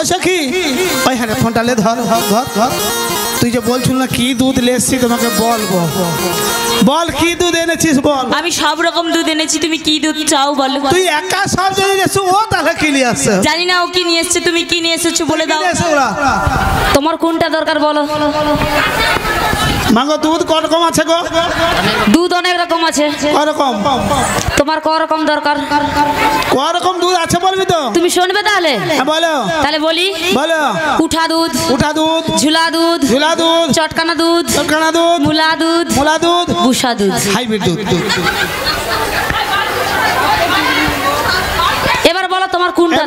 সখী ওই হ্যাঁ ফোনটা লে ধর ধর ধর ধর তুই যে বলছিল না কি দুধ লেসছি তোমাকে বলবো বল কি দুধ এনেছিস বল আমি সব রকম দুধ এনেছি তুমি কি দুধ চাও বলো তুই একা সব জেনে গেছো ও তাহলে কি নিয়ে আসছে জানি না ও কি নিয়ে এসেছে তুমি কি নিয়ে এসেছো বলে দাও তোমার কোনটা দরকার বলো মাগো দুধ কত রকম আছে গো দুধ অনেক রকম আছে কত রকম তোমার কত রকম দরকার কত রকম দুধ আছে বলবি তো তুমি শুনবে তাহলে বলো তাহলে বলি বলো উঠা দুধ ঝুলা দুধ চটকানা দুধ মুলা দুধ বুসা দুধ হাইব্রিড দুধ এবার বলো তোমার কোনটা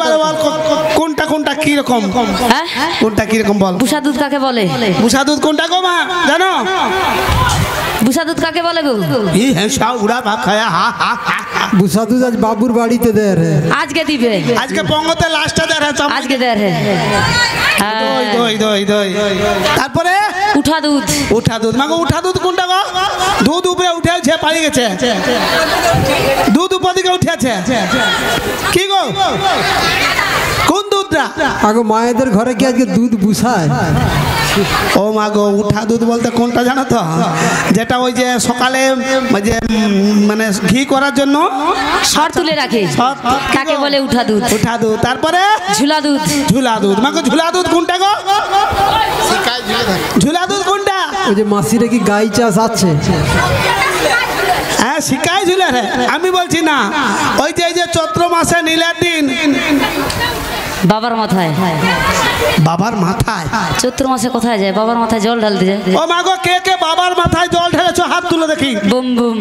কোনটা কোনটা কি রকম হ্যাঁ কোনটা কি রকম বল বুসা দুধ কাকে বলে বুসা দুধ কোনটা গো মা জানো বুসা দুধ কাকে বলে গো এই হ্যাঁ সব উড়া ভাত খায়া হা হা বুসা দুধ আজ বাবুর বাড়িতে দে রে আজকে দিবে আজকে পঙ্গতে লাস্টটা দে রে আজকে দে রে দই তারপরে উঠা দুধ মাগো উঠা দুধ কোনটা গো দুধ উপরে উঠেছে পাড়ি গেছে দুধ উপর দিকে উঠেছে কি গো কোন দুধটা আগো মায়েদের ঘরে কি আজকে দুধ বুসায় ও মাগো উঠা দুধ বলতে কোনটা জানো তো যেটা ওই যে সকালে যে মানে ঘি করার জন্য সর তুলে রাখে কাকে বলে উঠা দুধ তারপরে ঝুলা দুধ মাগো ঝুলা দুধ কোনটা গো ঝুলা দুধ কোনটা ওই যে মাসিরে কি গাই চাষ আছে হ্যাঁ শিকাই ঝুলে রে আমি বলছি না ওই যে চৈত্র মাসে নীলের দিন বাবার মাথায় চৈত্র মাসে কোথায় যায় বাবার মাথায় জল ঢালতে যায় ও মাগো কে কে বাবার মাথায় জল ঢেলেছো হাত তুলে দেখি বুম বুম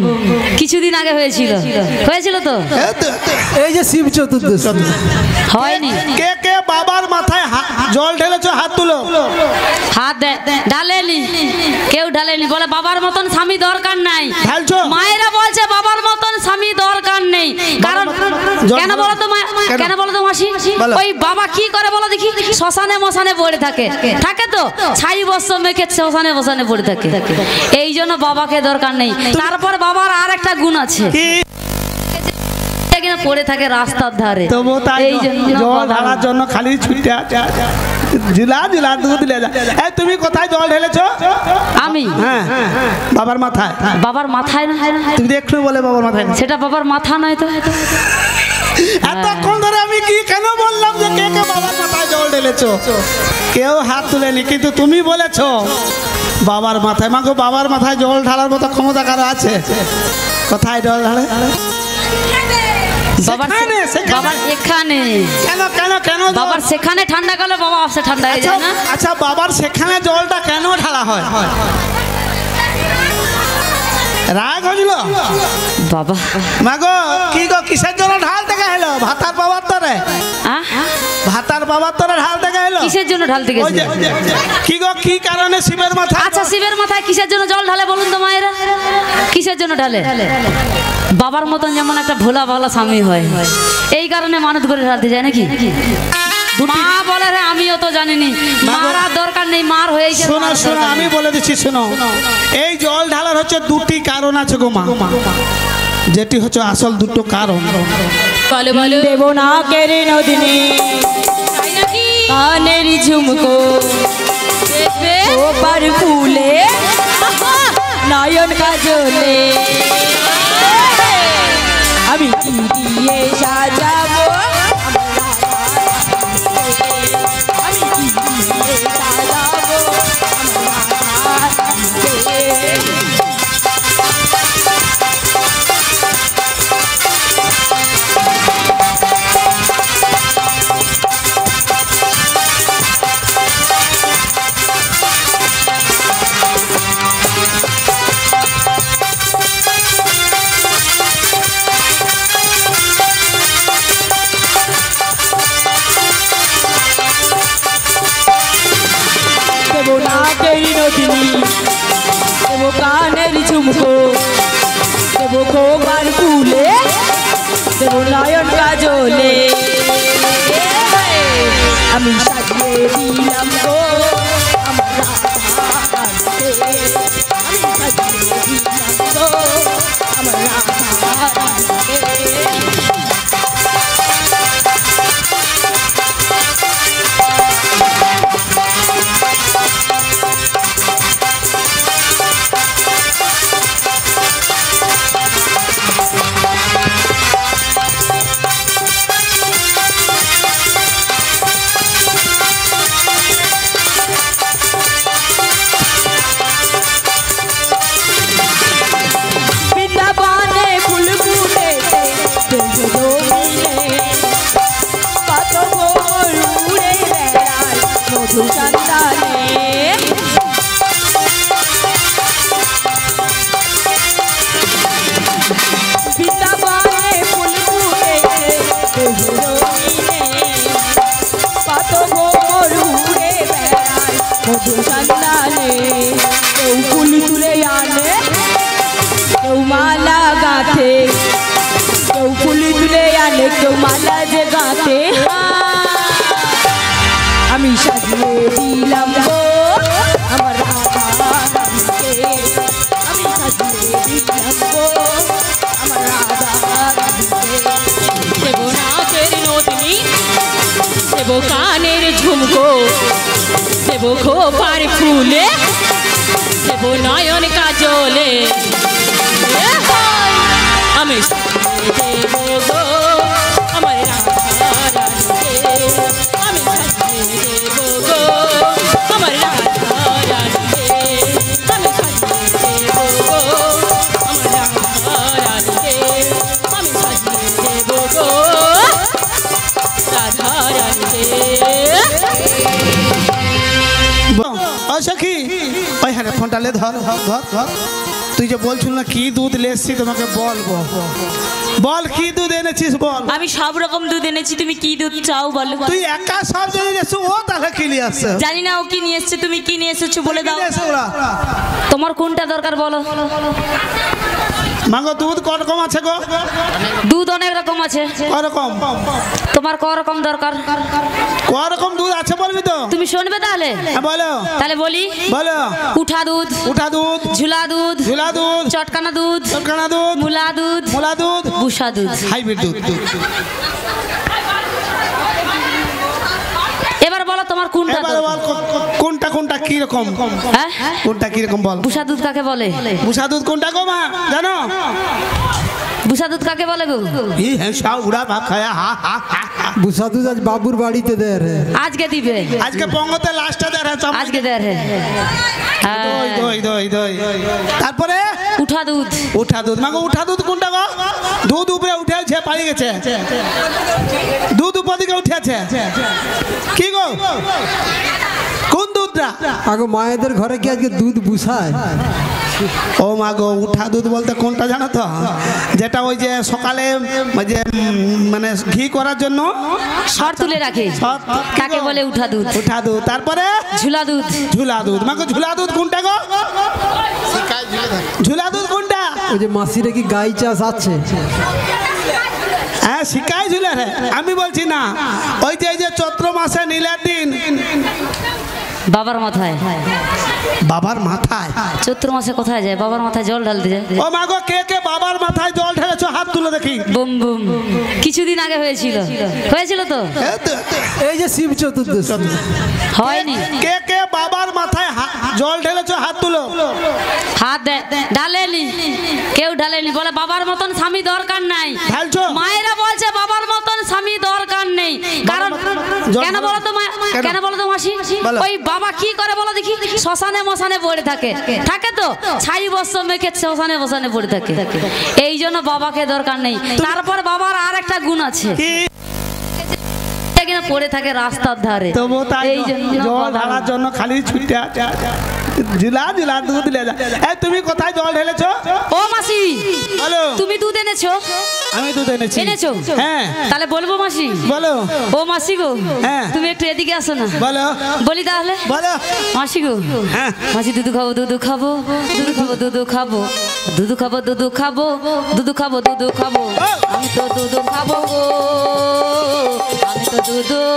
কিছুদিন আগে হয়েছিল তো এই যে শিব চতুর্দশী হয়নি কে কে বাবার মাথায় জল ঢেলেছো হাত তুলো হাত ঢালেনি কেউ ঢালেনি বলে বাবার মতন স্বামী দরকার নাই মায়েরা বলছে বাবার মতন স্বামী দরকার নেই কারণ কেন বলো তো মাসি ওই বাবা কি করে বলো দেখি শ্মশানে মশানে পড়ে থাকে তো ছাই বস্ত্র মেখে শ্মশানে পড়ে থাকে এই জন্য বাবাকে দরকার নেই তারপর বাবার আর একটা গুণ আছে পড়ে থাকে রাস্তার ধারে এই জন্য খালি ছুটে ঝুলা দুধ লে যা তুমি কোথায় জল ঢেলেছো আমি হ্যাঁ বাবার মাথায় না তুমি দেখছো বলে বাবার মাথায় সেটা বাবার মাথা নয় তো এতক্ষণ ধরে আমি কি কেন বললাম যে কে কে বাবার মাথায় জল ঢেলেছো কেউ হাত তুলেনি কিন্তু তুমি বলেছো বাবার মাথায় মাগো বাবার মাথায় জল ঢালার মতো ক্ষমতা কারো আছে কোথায় জল ঢালে বাবার সেখানে ঠান্ডা গেলে বাবা আসে ঠান্ডা হয়ে যায় না আচ্ছা বাবার সেখানে জলটা কেন ঢালা হয় রাগ হইল বাবা মাগো কি গো কিসের জন্য ঢালতে গেল ভাতার বাবার তরে ভাতার বাবার তরে ঢালতে গেল কিসের জন্য ঢালতে গেছে কি গো কি কারণে শিবের মাথায় আচ্ছা শিবের মাথায় কিসের জন্য জল ঢালে বলুন তো মায়েরা কিসের জন্য ঢালে বাবার মতন যেমন একটা ভোলা ভালা স্বামী হয় এই কারণে মানত করে ঢালতে যায় নাকি মা বলে রে আমিও তো জানিনি মারার দরকার নেই মার হয়েছে শোনো আমি বলে দিচ্ছি শোনো এই জল ঢালার হচ্ছে দুটি কারণ আছে গো মা যেটি হচ্ছে আসল দুটো কারণ দেব না কেরে নদিনী কানের ঝুমকো ও পার ফুলে নয়ন কাজলে আমি কি দিয়ে সাজাবো দেবো কানের ঝুমকো দেবো খোপার ফুলে দেবো নয়ন কাজলে আমি সাজিয়ে দিলাম গো আমার রাধাকে আমি সাজিয়ে দিলাম গো আমার রাধাকে মধু সন্ধানে বৃন্দাবনে ফুল ফুটেছে কত গরুরে বেড়ায় মধু সন্ধানে কেউ ফুল তুলে আনে কেউ মালা গাঁথে কেউ ফুল তুলে আনে কেউ মালা যে গাঁথে আমি সাজিয়ে দিলাম গো আমার রাধা রানীকে আমি সাজিয়ে দিলাম গো আমার রাধা রানীকে দেব নাচের নদনী দেব কানের ঝুমকো দেব খোপার ফুলে দেব নয়ন কাজলে আমি সাজিয়ে দেব গো আমার রাধা রানীকে আমি সাজিয়ে দেব গো আমার রাধা রানীকে আমি সাজিয়ে দেব গো আমার রাধা রানীকে আমি সাজিয়ে দেব গো রাধা রানীকে ও সখী ওই হ্যাঁ ফোনটা লে ধর ধর ধর ধর তুই যে বলছিল না কি দুধ লেসছি তোমাকে বলবো বল কি দুধ এনেছিস বল আমি সব রকম দুধ এনেছি তুমি কি দুধ চাও বলো তুই একা সব যদি এসে ও তাহলে কি নিয়ে আসছে জানি না ও কি নিয়ে এসেছে তুমি কি নিয়ে এসেছো বলে দাও তোমার কোনটা দরকার বলো মাগো দুধ কত রকম আছে গো দুধ অনেক রকম আছে কত রকম তোমার ক রকম দরকার কত রকম দুধ আছে বলবি তো তুমি শুনবে তাহলে বলো তাহলে বলি বলো উঠা দুধ উঠা দুধ ঝুলা দুধ ঝুলা দুধ চটকানা দুধ চটকানা দুধ মুলা দুধ মোলা দুধ বুসা দুধ হাইব্রিড দুধ এবার বলো তোমার কোনটা এবার বল কোনটা কোনটা কি রকম হ্যাঁ কোনটা কি রকম বল বুসা দুধ কাকে বলে বুসা দুধ কোনটা গো মা জানো বুসা দুধ কাকে বলে গো ই হ্যাঁ সব উড়া ভাত খায়া হা হা হা বুসা দুধ আজ বাবুর বাড়িতে দেয় রে আজকে দিবে আজকে পঙ্গতে লাস্টে দেয় রে আজকে দেয় রে দই দই দই দই তারপরে উঠা দুধ উঠা দুধ মাগো উঠা দুধ কোনটা গো দুধ উপরে উঠেছে পালিয়ে গেছে দুধ উপর দিকে উঠেছে কি গো কোন দুধটা আগে মায়েদের ঘরে কি আজকে দুধ বুসায় ও মাগো উঠা দুধ বলতে কোনটা জানো তো যেটা ওই যে সকালে ওই যে মানে ঘি করার জন্য সর তুলে রাখে কাকে বলে উঠা দুধ উঠা দুধ তারপরে ঝুলা দুধ ঝুলা দুধ মাগো ঝুলা দুধ কোনটা গো ঝুলা দুধ কোনটা ওই যে মাসিরে কি গাই চাষ আছে হ্যাঁ শিকাই ঝুলে রে আমি বলছি না ওই যে এই যে চৈত্র মাসে নীলের দিন বাবার মাথায় বাবার মাথায় চৈত্র মাসে কোথায় যায় বাবার মাথায় জল ঢালতে যায় ও মাগো কে কে বাবার মাথায় জল ঢেলেছো হাত তুলে দেখি বুম বুম কিছুদিন আগে হয়েছিল হয়েছিল তো এই যে শিব চতুর্দশী হয়নি কে কে বাবার মাথায় জল ঢেলেছো হাত তুলো হাত ঢালেনি কেউ ঢালেনি বলে বাবার মতন স্বামী দরকার নাই ঢালছো মায়েরা বলছে বাবার মতন স্বামী দরকার নেই কারণ কেন বলো তো কেন বলো তো মাসি ওই বাবা কি করে বলো দেখি শ্মশানে মশানে পড়ে থাকে থাকে তো ছাই বস্ত্র মেখে শ্মশানে মশানে পড়ে থাকে এই জন্য বাবাকে দরকার নেই তারপর বাবার আর একটা গুণ আছে কিনা পড়ে থাকে রাস্তার ধারে তবু তাই এই জন্য জল ঢালার জন্য খালি ছুটে ঝুলা ঝুলা দুধ লে যা এই তুমি কোথায় জল ঢেলেছো ও মাসি বলো তুমি দুধ এনেছো আমি দুধ এনেছি এনেছো হ্যাঁ তাহলে বলবো মাসি বলো ও মাসি গো হ্যাঁ তুমি একটু এদিকে আসো না বলো বলি তাহলে বলো মাসি গো হ্যাঁ মাসি দুধ খাবো দুধ খাবো দুধ খাবো দুধ খাবো দুধ খাবো দুধ খাবো দুধ খাবো দুধ খাবো আমি তো দুধ খাবো গো আমি তো দুধ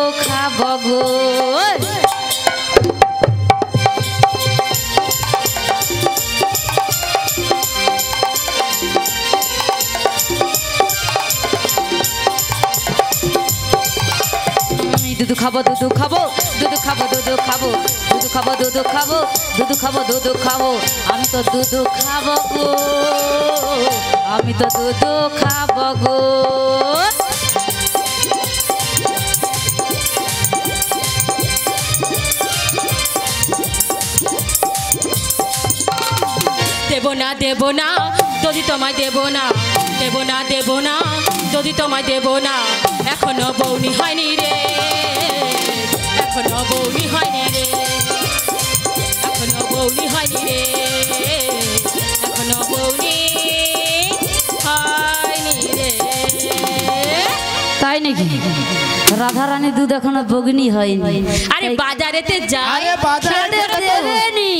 খাবো গো দুধ খাবো দুধ খাবো দুধ খাবো দুধ খাবো দুধ খাবো দুধ খাবো দুধ খাবো দুধ খাবো আমি তো দুধ খাবো গো আমি তো দুধ খাবো গো দেব না দেব না যদি তোমায় দেব না দেব না দেব না যদি তোমায় দেব না এখনো বৌনি হয়নি রে এখনো বৌনি হয়নি রে রাধা রানী দুধ এখনো বগনি হয়নি। আরে বাজারেতে যাই, আরে বাজারে দেবেনি।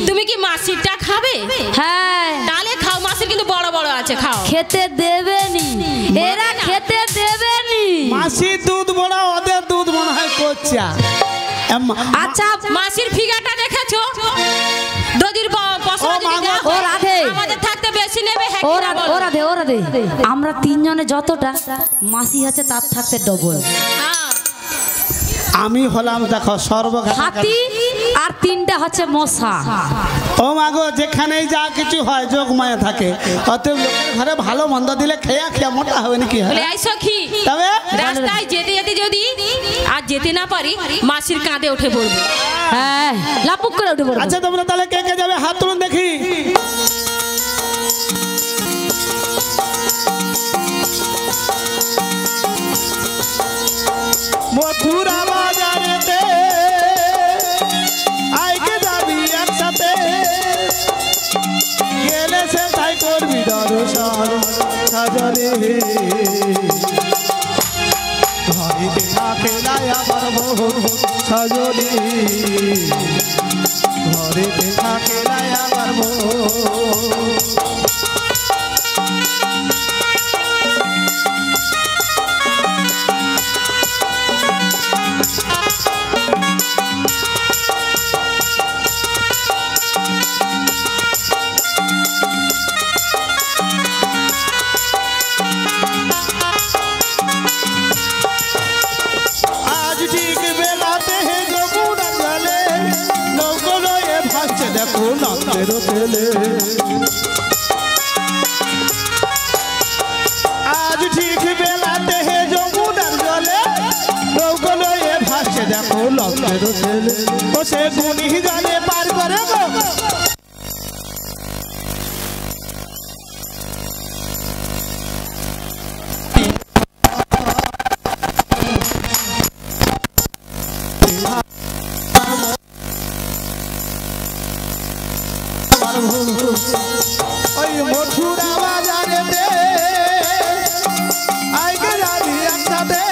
তুমি কি মাসিরটা খাবে? হ্যাঁ তাহলে খাও, মাসির কিন্তু বড় বড় আছে, খাও। খেতে দেবেনি, এরা খেতে দেবেনি। মাসির দুধ বড়, ওদের দুধ মনে হয় কোচ্চা। আচ্ছা মাসির ফিগারটা দেখেছো? দদির পশলা যদি দেওয়া ও হয়, রাধে। আমাদের থাকতে বেশি নেবে। হ্যাঁ ও কি না রাধে, বলো? ও রাধে, ও রাধে। আমরা তিনজনে যতটা, মাসি আছে তার থাকতে ডবল। হ্যাঁ। আমি হলাম দেখো সর্বঘাত হাতি আর তিনটা হচ্ছে মশা। ও মাগো, যেখানেই যা কিছু হয় যোগ মায়া থাকে। অতএব লোকের ঘরে ভালো মন্দ দিলে খেয়া খেয়া মোটা হবে নাকি? বলে এই সখী, তবে রাস্তায় যেতে যেতে যদি আর যেতে না পারি, মাসির কাঁধে উঠে পড়বো। হ্যাঁ লাপুক করে উঠে পড়বো। আচ্ছা তোমরা তাহলে কে কে যাবে হাত তুলুন দেখি। মথুরা বাজারেতে আইকে যাবি একসাথে, গেলে সে তাই করবি দর্শন সাজনে। ঘরেতে থাকে নাই আমার মোহন সাজনে, ঘরেতে থাকে নাই আমার মোহন। আজ ঠিক বেলাতে যমুনা জলে নৌকো এ ভাসছে দেখো নন্দের তেলে। আজ ঠিক বেলাতে যমুনার জলে নৌকো এ ভাসছে দেখো নন্দের তেলে। ও সে গুনি জলে পার করে গো। ওই মথুরা বাজারেতে আইকে যাবি একসাথে,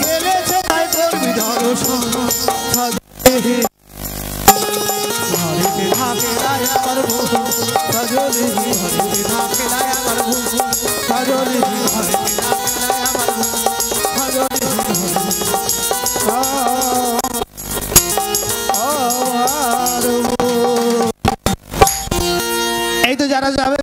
গেলে সে তাই করবি দর্শন সাজনে। ঘরেতে থাকে নাই আমার মোহন সাজনে, ঘরেতে থাকে নাই আমার মোহন সাজনে, ঘরেতে থাকে নাই আমার মোহন সাজনে। এই তো যারা যাবে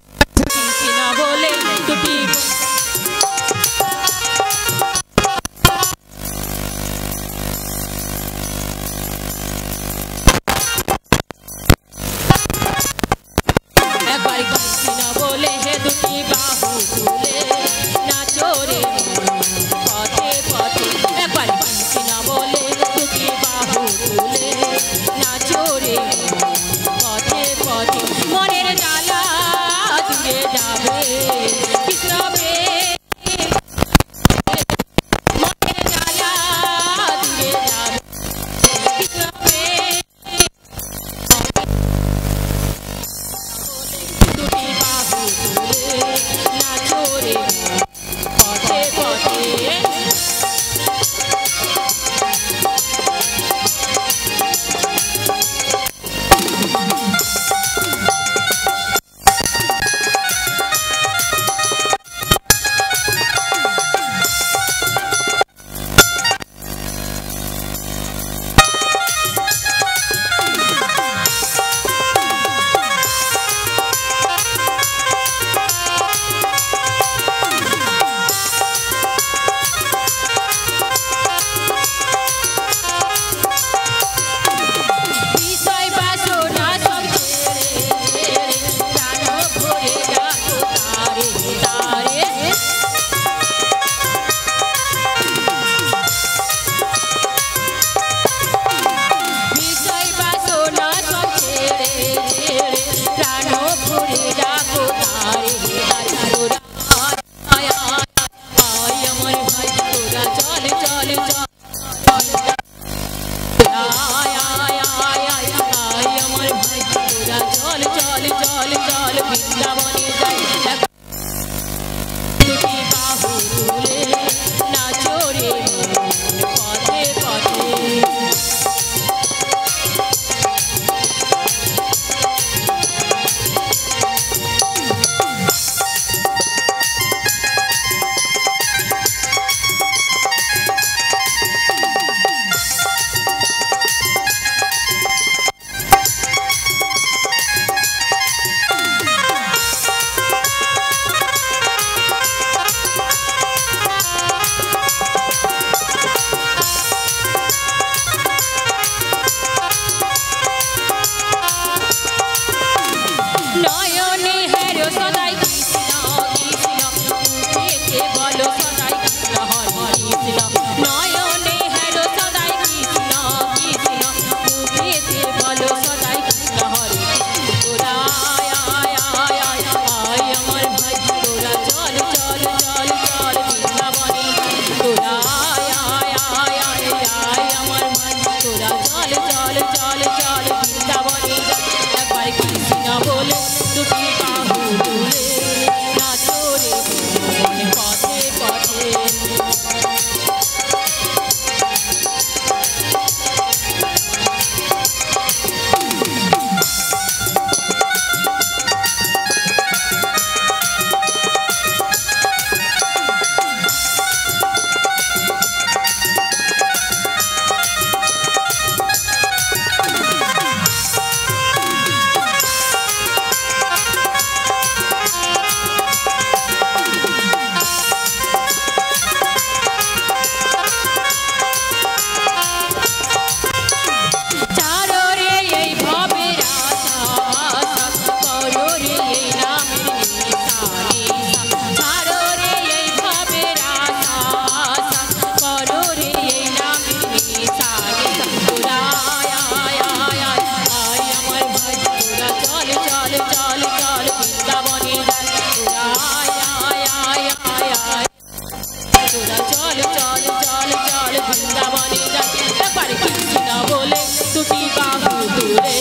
দুটি বাহু তুলে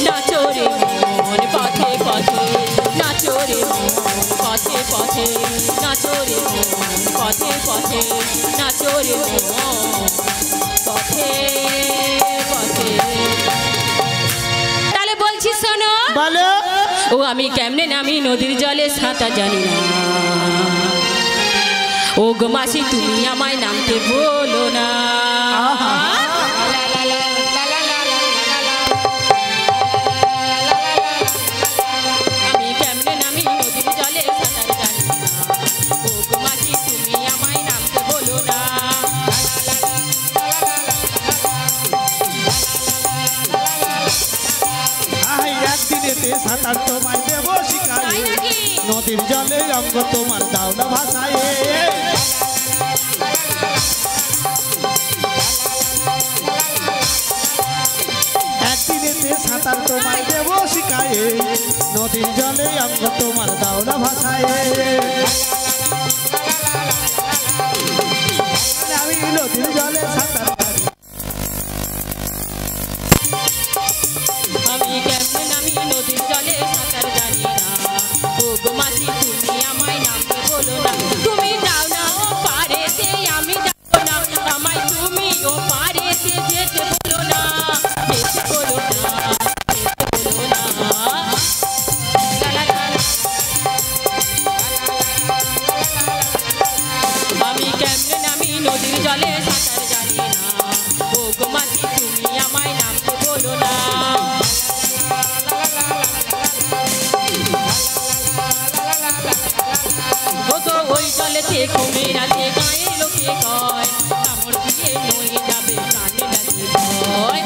নাচো রে মন পথে পথে নাচো রে মন পথে পথে নাচো রে মন পথে পথে নাচো রে মন পথে পথে। তাহলে বলছি শোনো, বলো। ও আমি কেমনে নামি নদীর জলে সাঁতার জানি না, ও গো মাসি তুমি আমায় নামতে বলো না। আমি কেমনে নামি নদীর জলে সাঁতার জানি না, ও গো মাসি তুমি আমায় নামতে বলো না। একদিনেতে সাঁতার তোমায় দেব শিখাই, তাই নাকি? নদীর জলে রঙ্গ তোমার দাও না ভাষায়। একদিনেতে সাঁতার তোমায় দেব শিখাই, নদীর জলে রঙ্গ তোমার দাও না ভাষায়। আমি নদীর জলে সাঁতার আমি কেমনে নামি নদীর জলে সাঁতার জানি না, ও গো মাসি তুমি আমায় নামতে বলো না। তুমি যাও না ও পারেতে আমি যাবো না, আমায় তুমি ও পারেতে যেতে বলো না, যেতে বলো না, যেতে বলো না। আমি কেমনে নামি নদীর জলে সাঁতার জানি না, ও গো মাসি তুমি আমায় নামতে বলো না। ওই জলেতে কুমিরাতে গায়ে লোকে কয়, কামড় দিয়ে নই যাবে কানে লাগে ভয়।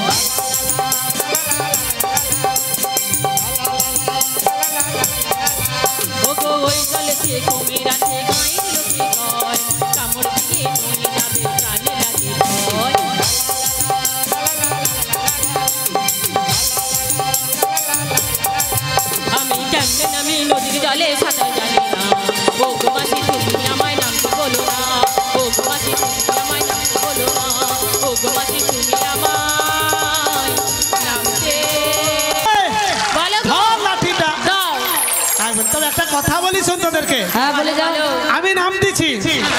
ওই জলেতে কুমিরাতে গায়ে লোকে কয়, কামড় দিয়ে নই যাবে কানে লাগে ভয়। আমি কেমনে নামি নদীর জলে সাঁতার জানি না, ও গো মাসি তুমি আমায় নামতে বলো না, ও গো মাসি তুমি আমায় নামতে বলো না, ও গো মাসি তুমি আমায় নামতে বলো। ধর লাঠিটা। দাও। তবে একটা কথা বলি শোন তোদেরকে, হ্যাঁ বলে যাও। আমি নাম দিছি,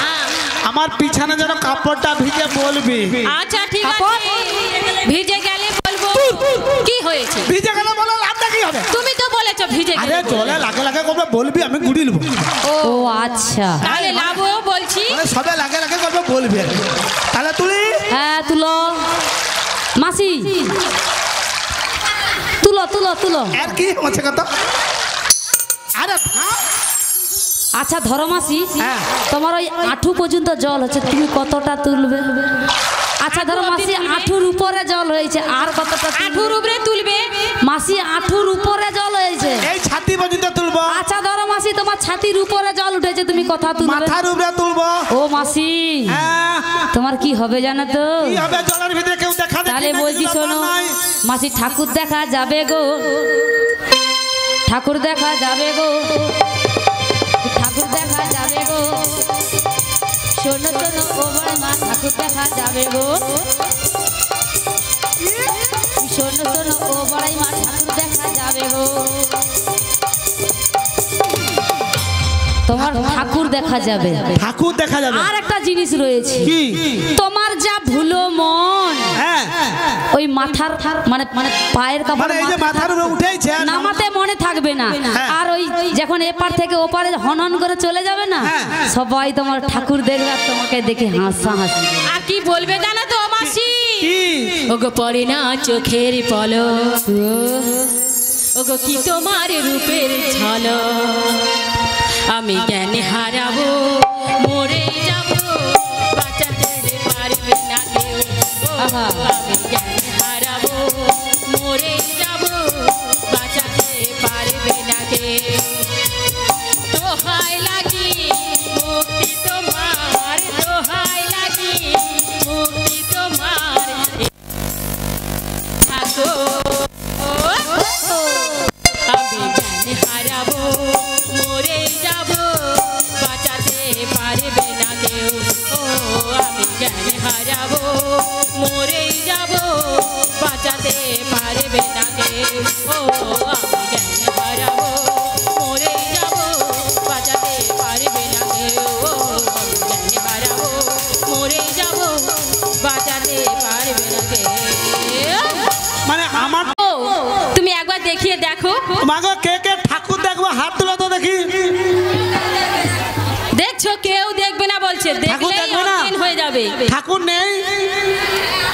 হ্যাঁ, আমার পিছনে যেন কাপড়টা ভিজে বলবি। আচ্ছা ঠিক আছে, ভিজে গেলে বলবো। কি হয়েছে? ভিজে গেলে বলো, লাভটা কি হবে? তুমি তো বলেছো ভিজে আরে গেলে জলে লাগে লাগে করবে বলবি, আমি গুড়ি নেবো। ও আচ্ছা, তাহলে লাভও বলছি। মানে সবে লাগে লাগে করবে বলবি, তাহলে তুলি। হ্যাঁ তুলো মাসি, তুলো তুলো তুলো। আর কি হচ্ছে কথা? আরে আচ্ছা ধরো মাসি, হ্যাঁ। তোমার ওই আঁঠু পর্যন্ত জল হচ্ছে, তুমি কতটা তুলবে? আচ্ছা ধরো মাসি আঁঠুর উপরে জল হয়েছে, আর কতটা? আঁঠুর উপরে তুলবে মাসি আঁঠুর উপরে জল হয়েছে, এই ছাতি পর্যন্ত তুলবো। আচ্ছা ধরো মাসি তোমার ছাতির উপরে জল উঠেছে, তুমি কথা তুলবে? মাথার উপরে তুলবো। ও মাসি হ্যাঁ, তোমার কি হবে জানো তো? কি হবে? জলের ভিতরে কেউ দেখা দেখি তাহলে না, বলছি কিছু শোনো ব্যাপার নাই। মাসি, ঠাকুর দেখা যাবে গো, ঠাকুর দেখা যাবে গো, ঠাকুর দেখা যাবে গো, শোনো শোনো ও বড় মা, ঠাকুর দেখা যাবে গো, শোনো শোনো ও বড়াই মা, ঠাকুর দেখা যাবে গো। তোমার ঠাকুর দেখা যাবে, ঠাকুর দেখা যাবে। আর একটা জিনিস রয়েছে, কি? তোমার যা ভুলো মন, হ্যাঁ, ওই মাথার মানে মানে পায়ের কাপড় মানে এই যে মাথার উপরে উঠেছে, নামাতে মনে থাকবে না, হ্যাঁ। আর ওই যখন এপার থেকে ওপারে হনন করে চলে যাবে না, হ্যাঁ। সবাই তোমার ঠাকুর দেখবে আর তোমাকে দেখে হাসা হাসি। আর কি বলবে জানো তো মাসি? কি? ওগো পড়ে না চোখের পলক, ওগো কি তোমার রূপের ঝলক, আমি জ্ঞান হারাবো, মরে যাবো, বাঁচাতে পারবে না কেউ। আহা। আমি জ্ঞান হারাবো, মরে যাবো, বাঁচাতে পারবে না কেউ। দোহাই লাগি মুক্তি তোমার, দোহাই লাগি মুক্তি তোমার, থাকো। আমি জ্ঞান হারাবো, মরে যাবো, বাঁচাতে পারবে না কেউ। ও আমি জ্ঞান হারাবো, মরে যাবো, বাঁচাতে দেখিয়ে দেখো। মাগো কে কে ঠাকুর দেখবো হাত তুলো তো দেখি। দেখছো কেউ দেখবে না বলছে, দেখলেই দেখবে না? অজ্ঞান হয়ে যাবে। ঠাকুর নেই,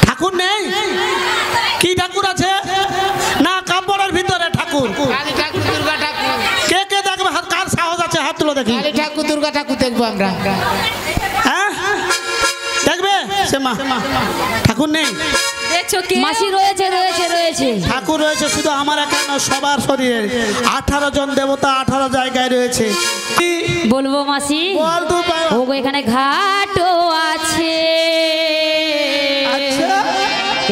ঠাকুর নেই, কি ঠাকুর আছে না কাপড়ের ভিতরে ঠাকুর? কালী ঠাকুর, দুর্গা ঠাকুর। কে কে দেখবে হাত, কার সাহস আছে হাত তুলো দেখি। কালী ঠাকুর, দুর্গা ঠাকুর দেখবো আমরা। হ্যাঁ দেখবে সে মা, ঠাকুর নেই। দেখছো কে? মাসি রয়েছে রয়েছে রয়েছে। ঠাকুর রয়েছে শুধু আমার একা নয়, সবার শরীরে 18 জন দেবতা 18 জায়গায় রয়েছে। কি বলবো মাসি? বল তুই পায়- ওগো এখানে ঘাটও আছে, আচ্ছা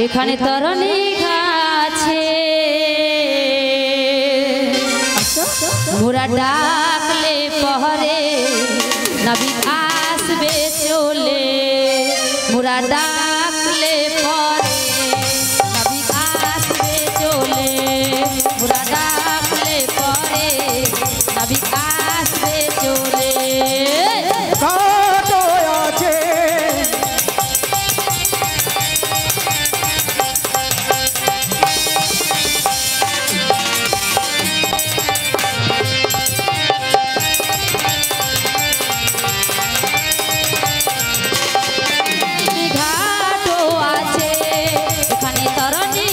এখানে তরণী আছে, ঘোড়া ডাকলে পহরে নাবিক আসবে চলে, ঘোড়া ডাকলে পরে নাবিক আসবে চলে, ঘোড়া ডাকলে পরে নাবিক আসবে চলে। ঘাটও আছে, এখানে তরণী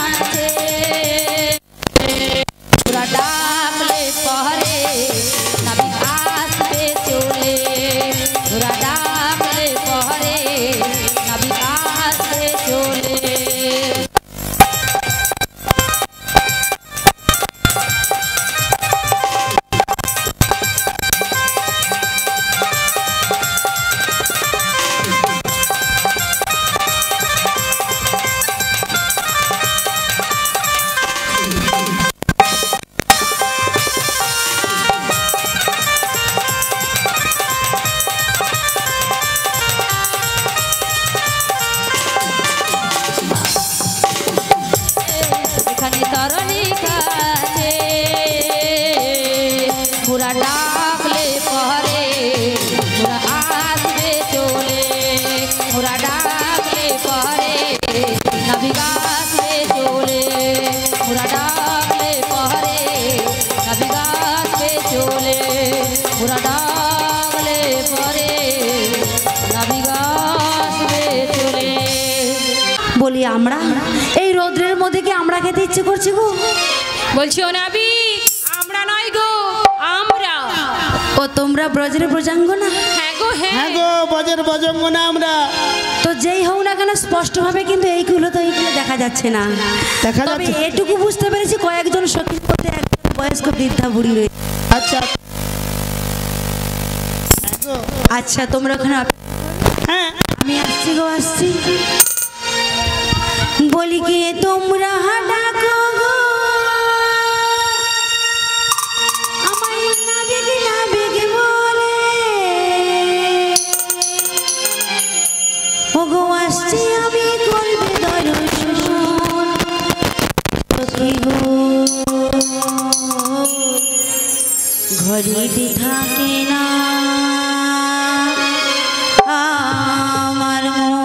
আছে, ঘোড়া ডাকলে পহরে নাবিক আসবে চলে, ঘোড়া ডাকলে পহরে নাবিক আসবে চলে। এখানে তরণী কাছে, ঘোড়া ডাকলে পহরে ঘোড়া আসবে চলে, ঘোড়া ডাকলে পহরে নাবিক আসবে চলে, ঘোড়া ডাকলে পহরে নাবিক আসবে চলে, ঘোড়া ডাকলে পহরে নাবিক আসবে চলে। বলি আমরা এই রৌদ্রের মধ্যে কি আমরা খেতে ইচ্ছে করছে গো? বলছি ও নাবিক, আমরা নয় গো, আমরা। ও তোমরা ব্রজের ব্রজাঙ্গনা? হ্যাঁ গো, হ্যাঁ হ্যাঁ। গো বজর বজঙ্গনা আমরা। তো যেই হোক না কেন স্পষ্টভাবে কিন্তু এইগুলো তো এইগুলো দেখা যাচ্ছে না। দেখা তবে যাচ্ছে। এটুকু বুঝতে পেরেছি কয়েকজন সখীর মধ্যে একজন বয়স্ক বৃদ্ধা বুড়ি রয়েছে। আচ্ছা আচ্ছা তোমরা ওখানে হ্যাঁ আমি আসছি গো, আসছি। বলি কে তোমরা ডাকো গো আমায় নাবিক বলে, ও গো আসছি আমি করবে দর্শন সখী গো, ঘড়িতে থাকে না আমার মন।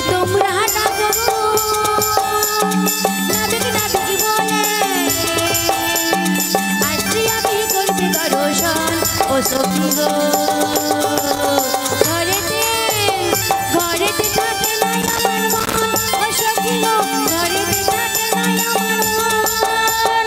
তোমরা ডাকো নাবিক নাবিক বলে, আসছি আমি করতে দর্শন ও সখী গো, ঘরেতে ঘরেতে থাকে নাই আমার মন, ও সখী গো ঘরেতে থাকে নাই আমার মন।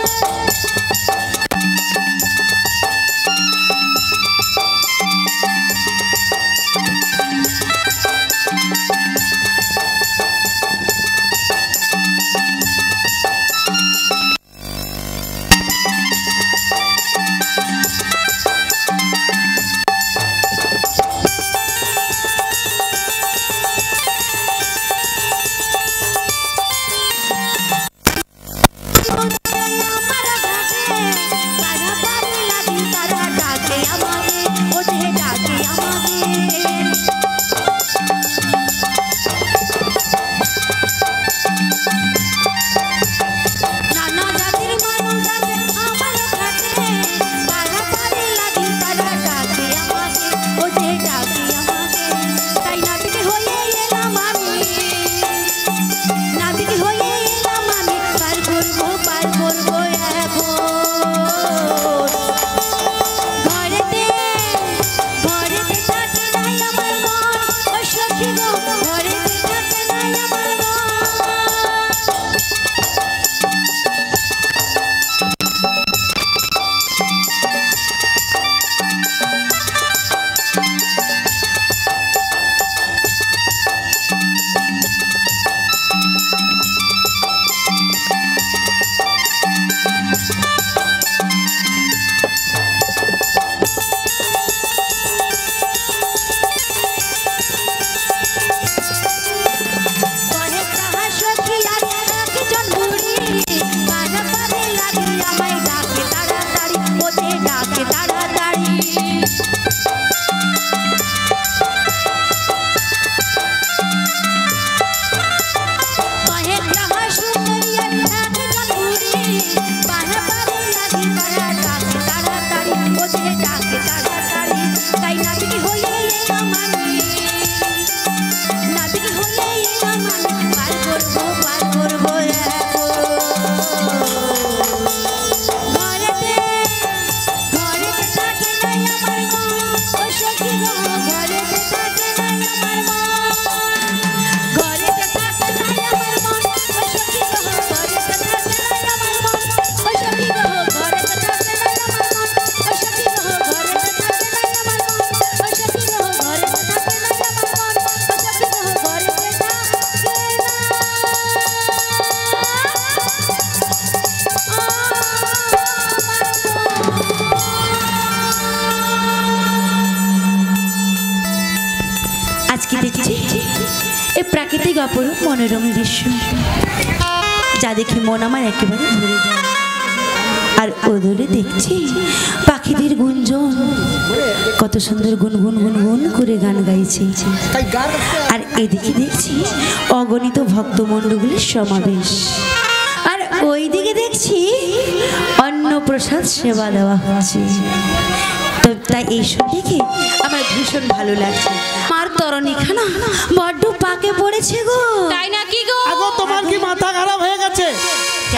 আমার ঘাটে বাধা পারে লাগি তারা ডাকে, করবো এখন ঘরেতে ঘরেতে থাকে নাই আমার মন ও সখী গো ঘরেতে থাকে নাই আমার মন প্রাকৃতিক অপরূপ মনোরম দৃশ্য যা দেখে মন আমার একেবারে ভরে যায় আর ওদূরে দেখছি পাখিদের গুঞ্জন কত সুন্দর গুনগুন গুনগুন করে গান গাইছে আর এদিকে দেখছি অগণিত ভক্তমণ্ডলীর সমাবেশ আর ওইদিকে দেখছি অন্নপ্রসাদ সেবা দেওয়া হচ্ছে তো তাই এইসব দেখে আমার ভীষণ ভালো লাগছে মার তরণীখানা বড্ড পাকে পড়েছে গো তাই নাকি গো আগো তোমার কি মাথা খারাপ হয়ে গেছে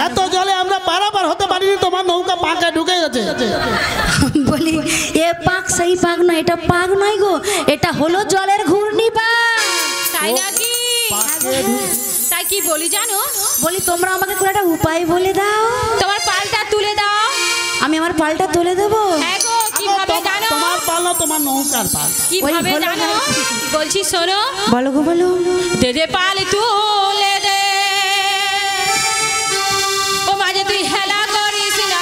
এত জলে আমরা পারাপার হতে পারিনি তোমার নৌকা পাকে ঢুকে গেছে বলি এ পাক সেই পাক না এটা পাক নয় গো এটা হলো জলের ঘূর্ণি পাক তাই নাকি তাই কি বলি জানো বলি তোমরা আমাকে কোনো একটা উপায় বলে দাও তোমার পালটা তুলে দাও আমি আমার পালটা তুলে দেবো হ্যাঁ গো কিভাবে জানো তোমার পাল না তোমার নৌকার পাল কিভাবে জানো বলছি শোনো বলো গো বলো দে দে পাল তুলে দে ও মাঝে তুই হেলা করিস না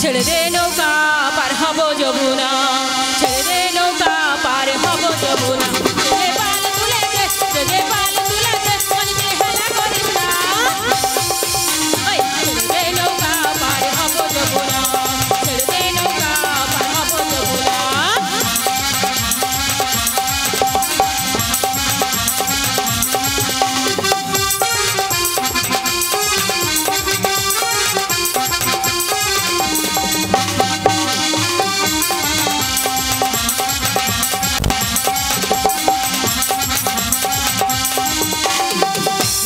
ছেড়ে দে নৌকা পার হব যমুনা ছেড়ে দে নৌকা পার হব যমুনা দে পাল তুলে দে দে পাল তুলে দে মাঝে তুই হেলা করিস না ওই ছেড়ে দে নৌকা পার হব যমুনা ছেড়ে দে নৌকা পার হব যমুনা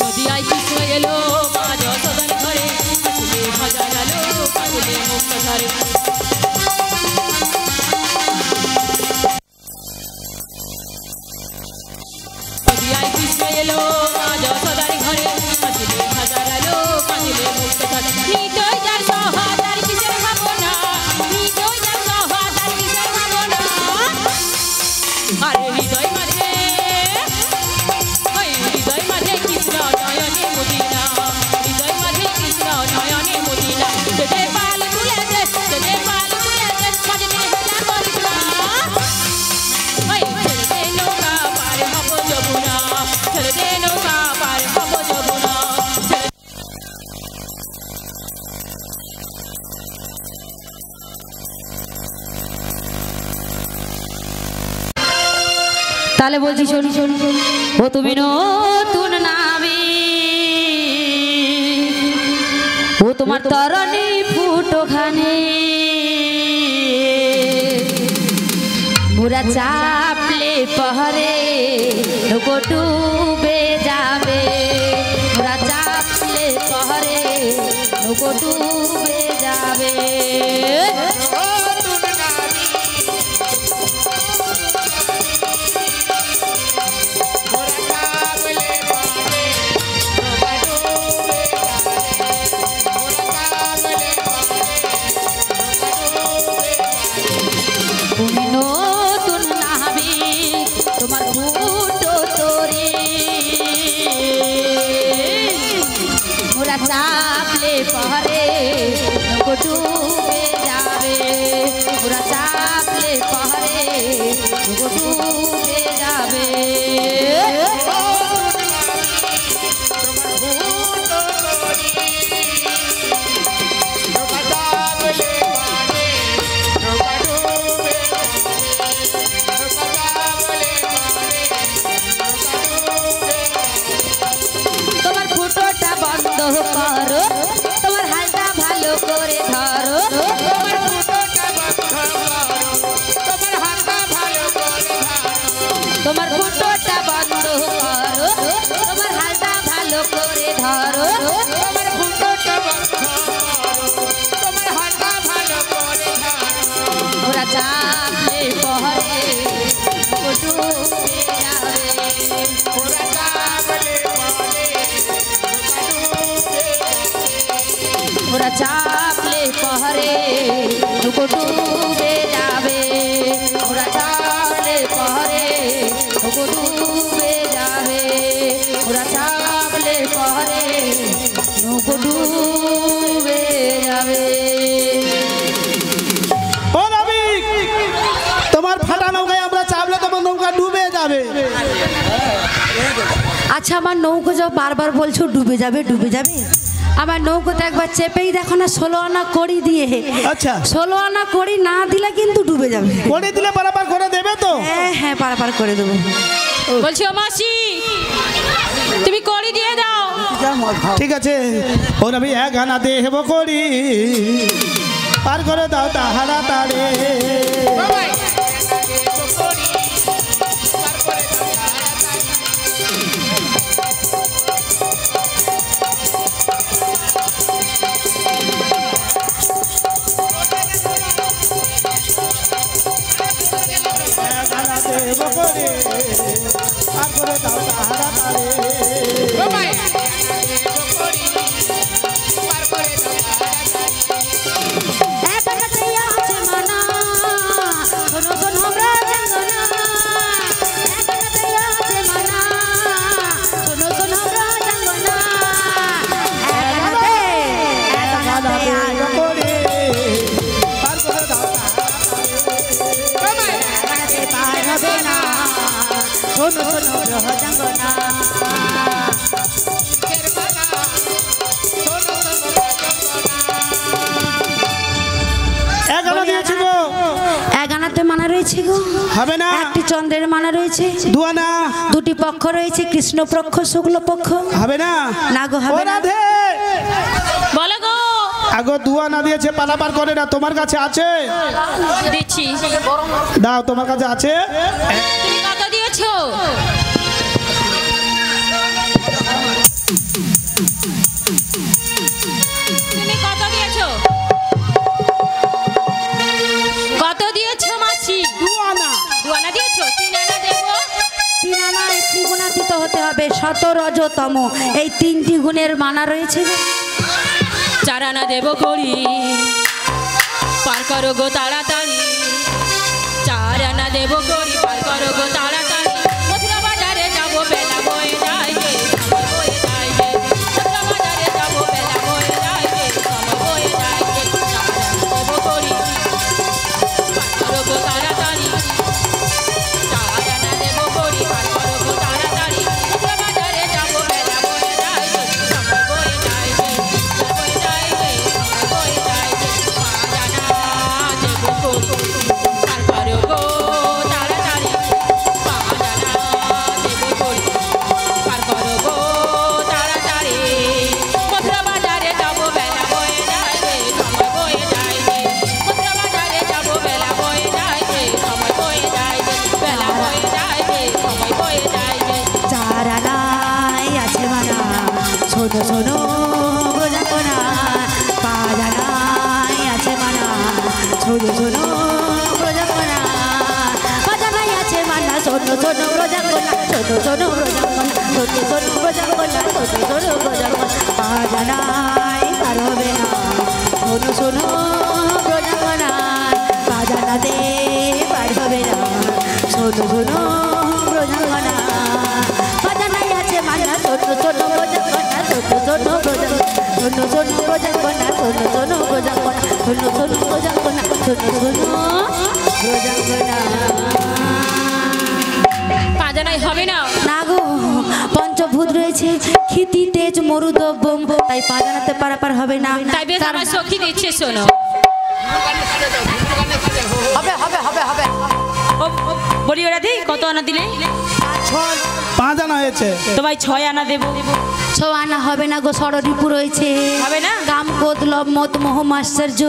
নদিয়ায় কৃষ্ণ এলো মা যশোদার ঘরে কাঁদলে হাজার আলো কাঁদলে মুক্ত ধারে নদিয়ায় কৃষ্ণ এলো মা যশোদার ঘরে কাঁদলে হাজার আলো কাঁদলে মুক্ত ধারে নিতই যার সহাদার কিসের ভাবনা নিতই যার সহাদার কিসের ভাবনা আরে হৃদয় মাঝে হৃদয় মাঝে কৃষ্ণ নয়নে মদিনা হৃদয় মাঝে কৃষ্ণ নয়নে মদিনা দে পাল তুলে দে দে পাল তুলে দে মাঝে হেলা করিস না ওই ছেড়ে দে নৌকা পার হব যমুনা ছেড়ে দে নৌকা পার হব যমুনা তাহলে বলছি শোন শোন ও তুমি নতুন নাবি ও তোমার তরণী ফুটোখানে মুরা চাপলে পহরে ডুবে যাবে মুরা চাপলে নৌকো ডুবে যাবে। তুমি নতুন নাবিক তোমার ফুটো তরি মোরা চাপলে পাহাড়ে নৌকো ডুবে যাবে। মোরা চাপলে পাহাড়ে নৌকো ডুবে যাবে। তোমার ফুটোটা বন্ধ করো, তোমার হালটা ভালো করে ধরো। তোমার ফুটোটা বন্ধ করো, তোমার হালটা ভালো করে ধরো। ওরা চাপলে পহরে ডুবে যাবে। ওরা চাপলে পহরে নৌকো ডুবে যাবে। ওরা চাপলে পহরে নৌকো ডুবে যাবে। ওরা চাপলে পহরে নৌকো ডুবে যাবে। ও রবি, তোমার ফাটা নৌকায় আমরা চাপলে তোমার নৌকা ডুবে যাবে। আচ্ছা আমার নৌকো যাও বারবার বলছো ডুবে যাবে ডুবে যাবে। আমার নৌকোতে একবার চেপেই দেখো না 16 আনা কড়ি দিয়ে। আচ্ছা 16 আনা কড়ি না দিলে কিন্তু ডুবে যাবে। করে দিলে পারাপার করে দেবে তো? হ্যাঁ হ্যাঁ পারাপার করে দেবো। বলছি ও মাসি তুমি কড়ি দিয়ে দাও। ঠিক আছে ও রবি, 1 আনা দেব করি পার করে দাও তাহারা তারে। দেব করি পার করে দাও তাহারা তারে। এগানাতে মানা রয়েছে গো। হবে না। একটি চন্দ্রের মানা রয়েছে। 2 আনা। 2টি পক্ষ রয়েছে, কৃষ্ণ পক্ষ শুক্ল পক্ষ। হবে না। না গো হবে না। রাধে বলো গো। আগো 2 আনা দিয়েছে পালাপার করে না, তোমার কাছে আছে? দিচ্ছি। দাও, তোমার কাছে আছে? তুমি কত দিয়েছো? তুমি কত দিয়েছো? কত দিয়েছো মাসি? 2 আনা। 2 আনা দিয়েছো? 3 আনা দেবো। 3 আনায় ত্রিগুণাতীত হতে হবে, 17 রজতম। এই 3টি গুণের মানা রয়েছে গো। 4 আনা দেবো করি পার করো গো তাড়াতাড়ি। 4 আনা দেবো করি পার করো গো তাড়াতাড়ি। মথুরা বাজারে যাবো বেলা বয়ে যায় গে, সময় বয়ে যায় গে। মথুরা বাজারে যাবো বেলা বয়ে যায় গে, সময় বয়ে যায় গে। 4 আনা দেবো করি পার করো গো তাড়াতাড়ি। 4 আনা দেবো করি পার করো গো তাড়াতাড়ি। মথুরা বাজারে যাবো বেলা বয়ে যায় গে, সময় বয়ে যায় গে। বয়ে যায় গে, সময় বয়ে যায় গে। 5 আনা দেবো করি পার করো গো তাড়াতাড়ি। শোনো শোনো ব্রজাঙ্গনা বাজানাই আছে মানা শোনো শোনো ব্রজাঙ্গনা শোনো শোনো ব্রজাঙ্গনা শোনো শোনো ব্রজাঙ্গনা শোনো শোনো ব্রজাঙ্গনা বাজানাই পার হবে না শোনো শোনো ব্রজাঙ্গনা বাজানাতে পার হবে না শোনো শোনো ব্রজাঙ্গনা বাজানাই আছে মানা শোনো শোনো ব্রজাঙ্গনা শোনো শোনো ব্রজাঙ্গনা শোনো শোনো ব্রজাঙ্গনা শোনো শোনো ব্রজাঙ্গনা শোনো শোনো ব্রজাঙ্গনা শোনো শোনো ব্রজাঙ্গনা বাজানাই হবে না না গো পঞ্চভূত রয়েছে ক্ষিতি তেজ মরুদ্রব্যম তাই বাজানাতে পারাপার হবে না তাই বেশ আমার সখী দিচ্ছে শোনো হবে হবে হবে হবে বলি ওরা দি কত আনা দিলে 5 আনা হয়েছে তো ভাই 6 আনা দেবো 6 আনা হবে না গো ষড়রিপু রয়েছে হবে না কাম ক্রোধ লোভ মত মোহ মাশ্চর্য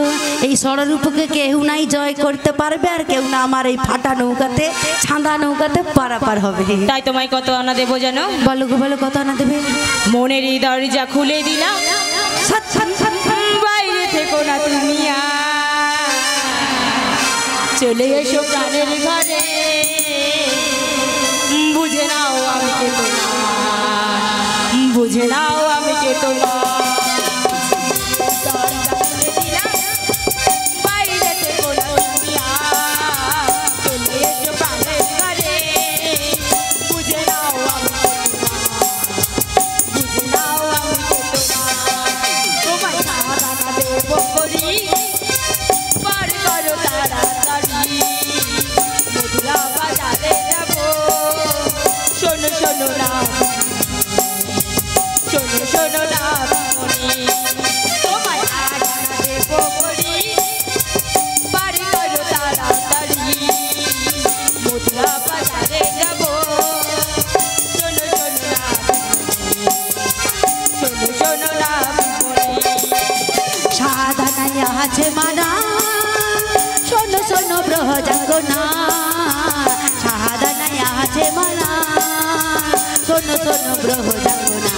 এই ষড়রিপুকে কেউ নাই জয় করতে পারবে আর কেউ না আমার এই ফাটা নৌকাতে ছাঁদা নৌকাতে পারাপার হবে তাই তোমায় কত আনা দেবো জানো বলো গো বলো কত আনা দেবে মনের এই দরজা খুলে দিলাম সাত সাত সাত বাইরে থেকো না তুমি চলে এসো প্রাণের ঘরে বুঝে নাও আমি কে তোমার বুঝে নাও আমি কে তোমার বাইরে থেকো না তুমি চলে এসো প্রাণের ঘরে বুঝে নাও আমি কে তোমার বুঝে নাও আমি কে তোমার তোমায় সারা দেব করি পার করো তাড়াতাড়ি মধুরা বাজারে যাবো শোনো শোনো না শোনো শোনো না তোমায় আড়া দেব করি পার করো তাড়াতাড়ি মধুরা বাজারে যাবো শোনো শোনো না শোনো শোনো না সাদা নাই আছে মানা শোনো শোনো ব্রহজাঙ্গনা সাদা নাই আছে মানা শোনো শোনো ব্রহজাঙ্গনা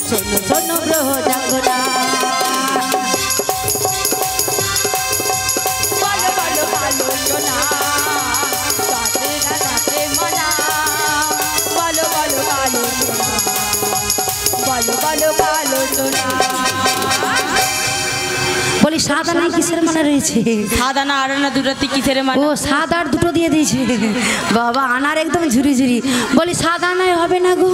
শোনো শোনো ব্রহজাঙ্গনা বলো বলো ভালো শোনা সাথে না সাথে মানা বলো বলো ভালো শোনা বলো বলো ভালো শোনা বলি সাদা নাই কিসের মানে রয়েছে সাদা না আর না দুটাতে কিসের ও মানে সাদা আর দুটো দিয়ে দিয়েছে বাবা আনার একদম ঝুরি ঝুরি বলি সাদা আনায় হবে না গো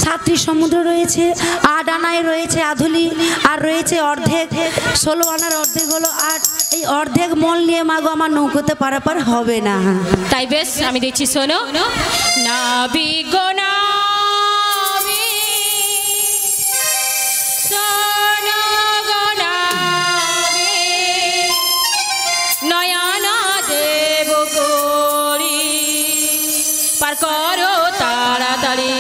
7টি সমুদ্র রয়েছে 8 আনায় রয়েছে আধুলি আর রয়েছে অর্ধেক 16 আনার অর্ধেক হলো 8 এই অর্ধেক মল নিয়ে মাগো আমার নৌকোতে পারাপার হবে না তাই বেশ আমি দেখছি শোনো না বিগনা নয়না দেব করি পার করো তাড়াতাড়ি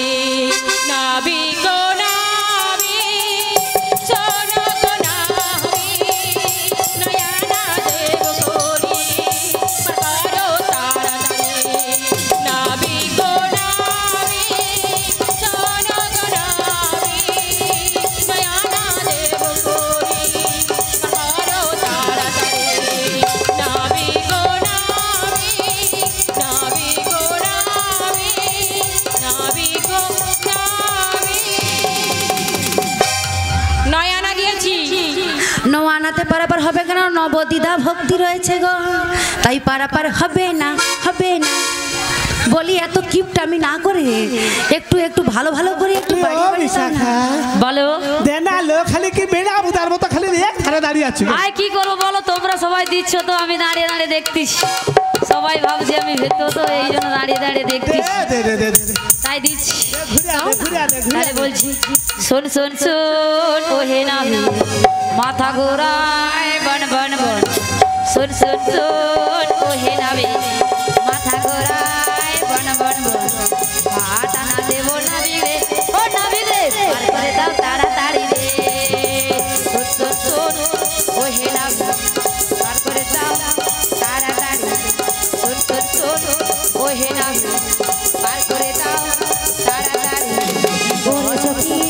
নাবিক নাবি শোনো গো নাবি নয়না দেব করি পার করো তাড়াতাড়ি নাবিক নাবি শোনো গো নাবি নয়না দেব করি পার করো তাড়াতাড়ি নয়ানা দিয়েছি নৌ আনাতে পারাপার হবে কেন নবদিদা ভক্তি রয়েছে গো তাই পারাপার হবে না হবে না বলি এত কিপটা আমি না করে একটু একটু ভালো ভালো করে একটু বাড়ি বাড়ি যাও না। বলো দেনা লো খালি কি বেড়া বুদার মতো খালি এক ধারে দাঁড়িয়ে আছি আয় কি করবো বলো তোমরা সবাই দিচ্ছ তো আমি দাঁড়িয়ে দাঁড়িয়ে দেখতিস সবাই ভাবছি আমি ভেতর তো এই জন্য দাঁড়িয়ে দাঁড়িয়ে দেখতিস দে দে দে দে তাই দিচ্ছি ঘুরে আ ঘুরে আ ঘুরে তাহলে বলছি শোন শোন শোন ও হে নামি মাথা ঘোরায় বন বন বন শোন শোন শোন ও হে নামি মাথা ঘোরায় বন বন বন হাত আনা দেব নাবি রে ও নাবি রে পার করে দাও তাড়াতাড়ি রে শোন শোন শোন ও হে নামি পার করে দাও তাড়াতাড়ি শোন শোন শোন ও হে নামি পার করে দাও তাড়াতাড়ি ওরে সখী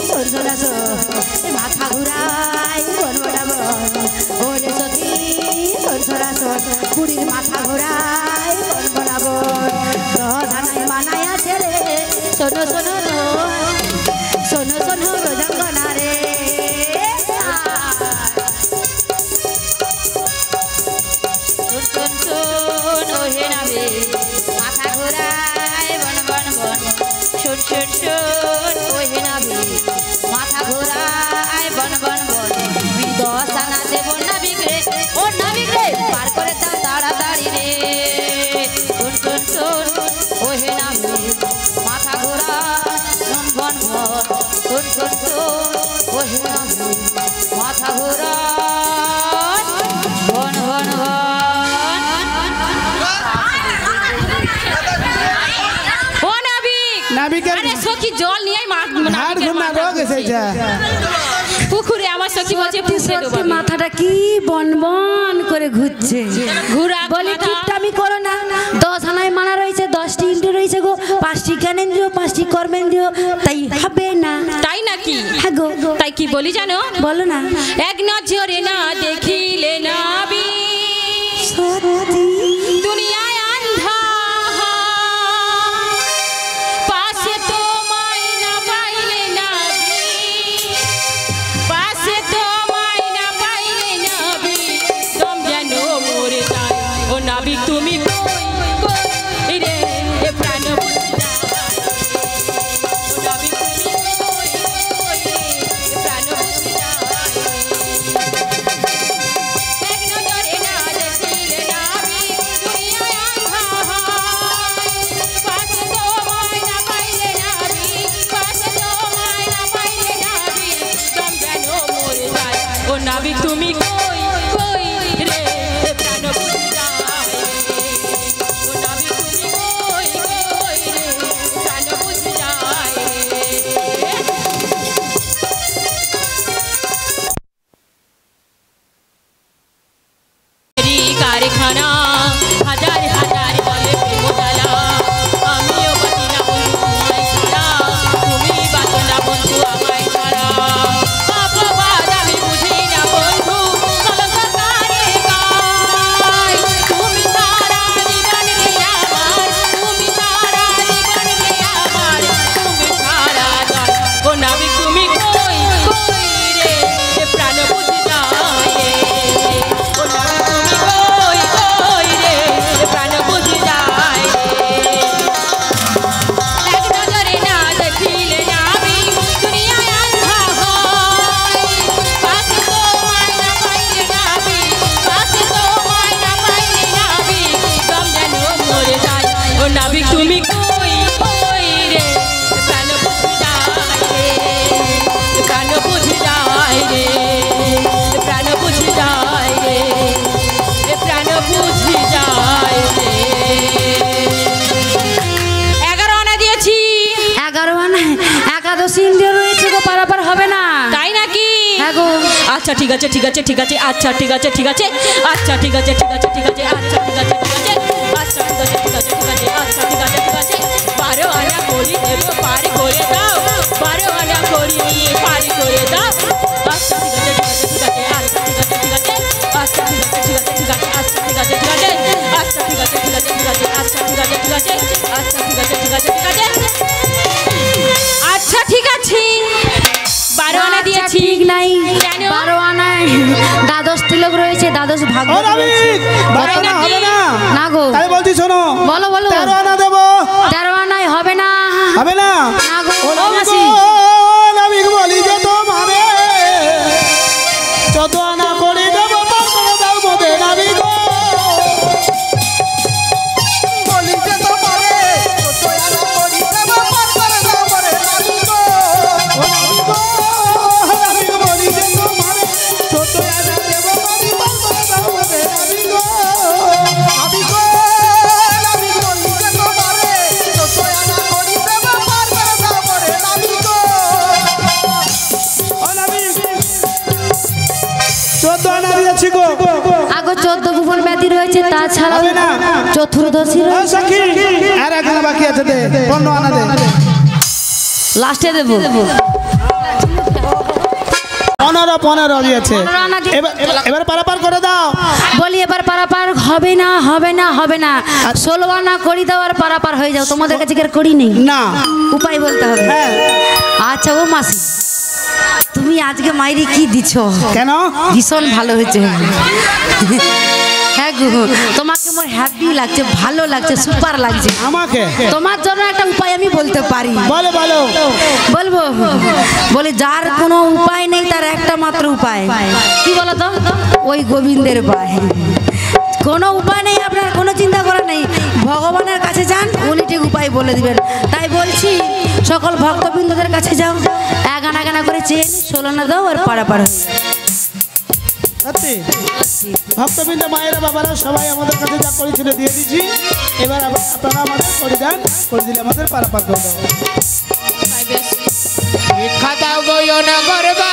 শোন শোন শোন মাথা ঘুরাই বন বন বন ওরে সখী বুড়ির মাথা ঘোরায় বন বরাবর রহদানায় মানায় আছে রে শোনো শোনো শোনো শোনো রোজঙ্গনা রে মাথা ঘোরায় বন বন বন শোন শোন শোন ওহে নাভি মাথা ঘোরায় বন বন বন তুই 10 আনা দেব না বিগড়ে ও না বিগড়ে পার করে তা তাড়াতাড়ি রে শোন শোন শোন ওহে নাভি মাথা ঘোরায় বন বন বন শোন শোন শোন ওহে নাভি মাথা ঘোরায় বন বন বন নাবিকের আরে সখী জল নিয়ে হাড় ঘুমনা রোগ এসেছে পুকুরে আমার সখী বলছে পুষে দেবো সত্যি মাথাটা কি বন বন করে ঘুরছে ঘুরা বলি কিপটামি করো না 10 আনায় মানা রয়েছে 10টি ইন্দ্রিয় রয়েছে গো 5টি জ্ঞানেন্দ্রিয় 5টি কর্মেন্দ্রিয় তাই হবে না তাই নাকি হ্যাঁ গো তাই কি বলি জানো বলো না এক নজরে না দেখিলে নাবি সত্যি দুনিয়ায় আন্ধা পাশে তোমায় না পাইলে নাবি পাশে তোমায় না পাইলে নাবি দম যেন মরে যায় ও নাবি তুমি কই রে এ প্রাণ বুঝি যায় ও নাবি তুমি কই রে এ প্রাণ বুঝি যায় এক নজরে না দেখিলে নাবি দুনিয়ায় আন্ধা পাশে তোমায় না পাইলে নাবি পাশে তোমায় না পাইলে নাবি দম যেন মরে যায় ও নাবি তুমি কই রে প্রাণ বুঝি যায় ও নাবি তুমি কই রে প্রাণ বুঝি যায় কারখানা হাজার হাজার বলে প্রেমতালা আমিও বাঁচি না বন্ধু তোমায় ছাড়া তুমি বাঁচো না বন্ধু আমায় ছাড়া অপবাদ আমি বুঝি না বন্ধু কলকাতারে গাই তুমি সারা জীবন রে আমার তুমি সারা জীবন রে আমার তুমি সারা গাই ও নাবি তুমি কই রে প্রাণ বুঝি যায় ও নাবি তুমি কই রে প্রাণ বুঝি যায় এক নজরে না দেখিলে নাবি দুনিয়ায় আন্ধা হয় পাশে তোমায় না পাইলে নাবি পাশে তোমায় না পাইলে নাবি দম যেন মরে যায় ও নাবি তুমি কই রে প্রাণ বুঝি যায় প্রাণ বুঝি যায় রে প্রাণ বুঝি যায় রে প্রাণ বুঝি যায় রে 11 আনা দিয়েছি 11 আনায় একাদশী ইন্দ্রিয় রয়েছে গো পারাপার হবে না তাই নাকি হ্যাঁ গো আচ্ছা ঠিক আছে ঠিক আছে ঠিক আছে আচ্ছা ঠিক আছে ঠিক আছে আচ্ছা ঠিক আছে ঠিক আছে ঠিক আছে আচ্ছা ঠিক আছে ঠিক আছে আচ্ছা ঠিক আছে ঠিক আছে ঠিক আছে আচ্ছা ঠিক আছে ঠিক আছে 12 আনা করি দেব পার করে দাও 12 আনা করি পার করে দাও আচ্ছা ঠিক আছে ঠিক আছে ঠিক আছে আচ্ছা ঠিক আছে ঠিক আছে আচ্ছা ঠিক আছে ঠিক আছে আচ্ছা ঠিক আছে ঠিক আছে ঠিক আছে আচ্ছা ঠিক আছে ঠিক আছে আচ্ছা ঠিক আছে ঠিক আছে আচ্ছা ঠিক আছে ঠিক আছে ঠিক আছে আচ্ছা ঠিক আছে 12 আনা দিয়েছি ঠিক নাই কেন? 12 আনায় দ্বাদশ তিলক রয়েছে দ্বাদশ ভাগ ও নাবিক 12 আনা হবে না না গো তাই বলছি শোনো বলো বলো 13 আনা দেবো 13 আনায় হবে না হবে না না গো ও ও নাবিক মাসি নাবিক বলি যে তোমারে 14 আনা করে দেবো পার করে দাও মোদে নাবিক বলি যে তোমারে 14 আনা করে দেবো পার করে দাও মোদে নাবিক ও নাবিক বলি যে তোমারে 14 আনা দেবো পার করে দাও মোদে নাবিক নাবিক নাবিক বলি যে তোমারে 14 আনা করে দেবো পার করে দাও মোদে নাবিক ও নাবিক 14 আনা দিয়েছি গো আগো 14 ভুবন ব্যাধি রয়েছে তাছাড়া হবে না। চতুর্দশী ও সখী আর এখানে বাকি আছে দে 15 আনা দে লাস্টে দেবো 15 15 দিয়েছে 15 আনা দিয়ে- এবার পারাপার করে দাও। বলি এবার পারাপার হবে না হবে না হবে না 16 আনা করি দাও আর পারাপার হয়ে যাও তোমাদের কাছে কি আর করি নেই না উপায় বলতে হবে হ্যাঁ আচ্ছা ও মাসি তুমি আজকে মাইরি কি দিছ কেন ভীষণ ভালো হয়েছে হ্যাঁ গো তোমাকে মোর হ্যাপি লাগছে ভালো লাগছে সুপার লাগছে আমাকে তোমার জন্য একটা উপায় আমি বলতে পারি বলো বলো বলবো বলে যার কোনো উপায় নেই তার একটা মাত্র উপায় কি বলো তো ওই গোবিন্দের পায় কোনো উপায় নেই আপনার কোনো চিন্তা করা নেই ভগবানের কাছে যান উনি ঠিক উপায় বলে দিবেন তাই বলছি সকল ভক্তবৃন্দদের কাছে যাও এক আনা গানা করে চেন 16 আনা দাও আর পারাপার হয়ে যাও। সত্যি ভক্তবৃন্দ মায়েরা বাবারা সবাই আমাদের কাছে যা করেছিল দিয়ে দিচ্ছি এবার আপনারা আমাদের করে দেন করে দিলে আমাদের পারাপার করে দেবো ভিক্ষা দাও গো নগর বা